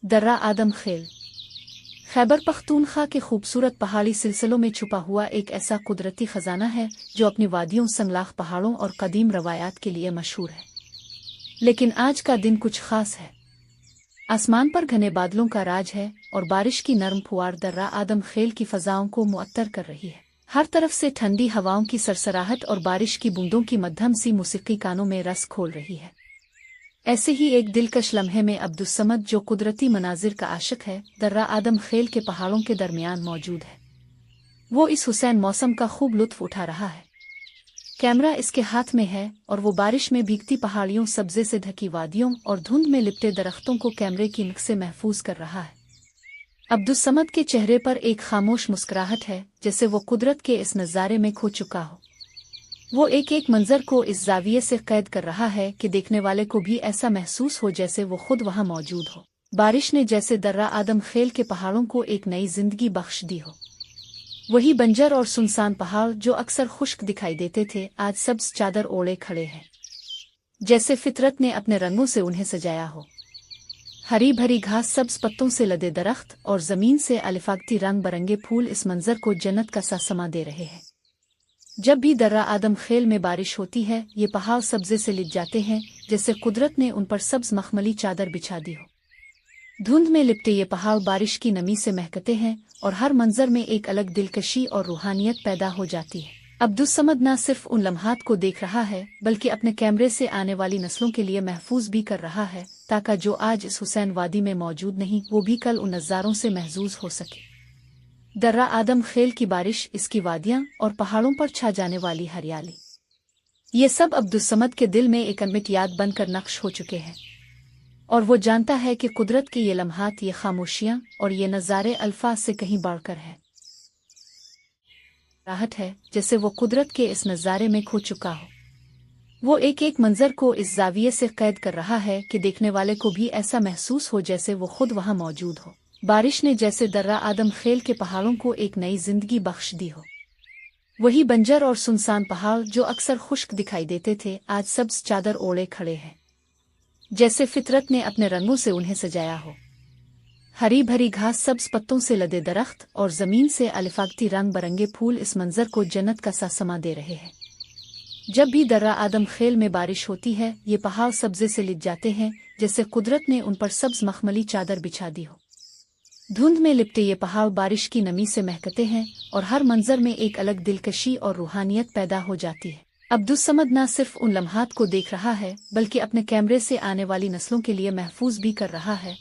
दर्रा आदम खेल। खैबर पख्तूनख्वा के खूबसूरत पहाड़ी सिलसिलों में छुपा हुआ एक ऐसा कुदरती खजाना है जो अपनी वादियों, संगलाख पहाड़ों और कदीम रवायात के लिए मशहूर है। लेकिन आज का दिन कुछ खास है। आसमान पर घने बादलों का राज है और बारिश की नरम फुआर दर्रा आदम खेल की फजाओं को मुअत्तर कर रही है। हर तरफ से ठंडी हवाओं की सरसराहट और बारिश की बूंदों की मध्यम सी मौसीकी कानों में रस खोल रही है। ऐसे ही एक दिलकश लम्हे में अब्दुस्समद, जो कुदरती मनाजिर का आशिक है, दर्रा आदम खेल के पहाड़ों के दरमियान मौजूद है। वो इस हुसैन मौसम का खूब लुत्फ उठा रहा है। कैमरा इसके हाथ में है और वो बारिश में भीगती पहाड़ियों, सब्जे से ढकी वादियों और धुंध में लिपटे दरख्तों को कैमरे की नक से महफूज कर रहा है। अब्दुस्समद के चेहरे पर एक खामोश मुस्कुराहट है, जैसे वो कुदरत के इस नज़ारे में खो चुका हो। वो एक एक मंजर को इस जाविये से कैद कर रहा है कि देखने वाले को भी ऐसा महसूस हो जैसे वो खुद वहां मौजूद हो। बारिश ने जैसे दर्रा आदम खेल के पहाड़ों को एक नई जिंदगी बख्श दी हो। वही बंजर और सुनसान पहाड़ जो अक्सर खुश्क दिखाई देते थे, आज सब्ज चादर ओढ़े खड़े हैं, जैसे फितरत ने अपने रंगों से उन्हें सजाया हो। हरी भरी घास, सब्ज पत्तों से लदे दरख्त और जमीन से अलिफागती रंग बरंगे फूल इस मंजर को जन्नत का सा समा दे रहे हैं। जब भी दर्रा आदम खेल में बारिश होती है, ये पहाड़ सब्जे से लिप जाते हैं, जैसे कुदरत ने उन पर सब्ज मखमली चादर बिछा दी हो। धुंध में लिपटे ये पहाड़ बारिश की नमी से महकते हैं और हर मंजर में एक अलग दिलकशी और रूहानियत पैदा हो जाती है। अब्दुस्समद न सिर्फ उन लम्हात को देख रहा है, बल्कि अपने कैमरे से आने वाली नस्लों के लिए महफूज भी कर रहा है, ताकि जो आज इस हुसैन वादी में मौजूद नहीं, वो भी कल उन नज़ारों से महजूज हो सके। दर्रा आदम खेल की बारिश, इसकी वादियां और पहाड़ों पर छा जाने वाली हरियाली, ये सब अब्दुस्समद के दिल में एक अनमिट याद बनकर नक्श हो चुके हैं। और वो जानता है कि कुदरत की ये लम्हात, ये खामोशियां और ये नज़ारे अल्फाज से कहीं बढ़कर है। राहत है जैसे वो कुदरत के इस नज़ारे में खो चुका हो। वो एक एक मंजर को इस जाविये से कैद कर रहा है कि देखने वाले को भी ऐसा महसूस हो जैसे वो खुद वहां मौजूद हो। बारिश ने जैसे दर्रा आदम खेल के पहाड़ों को एक नई जिंदगी बख्श दी हो। वही बंजर और सुनसान पहाड़ जो अक्सर खुश्क दिखाई देते थे, आज सब्ज चादर ओढ़े खड़े हैं, जैसे फितरत ने अपने रंगों से उन्हें सजाया हो। हरी भरी घास, सब्ज पत्तों से लदे दरख्त और जमीन से अलिफागती रंग बरंगे फूल इस मंजर को जन्नत का सा समा दे रहे हैं। जब भी दर्रा आदम खेल में बारिश होती है, ये पहाड़ सब्जे से लिप जाते हैं, जैसे कुदरत ने उन पर सब्ज मखमली चादर बिछा दी हो। धुंध में लिपटे ये पहाड़ बारिश की नमी से महकते हैं और हर मंजर में एक अलग दिलकशी और रूहानियत पैदा हो जाती है। अब्दुस्समद न सिर्फ उन लम्हात को देख रहा है, बल्कि अपने कैमरे से आने वाली नस्लों के लिए महफूज भी कर रहा है,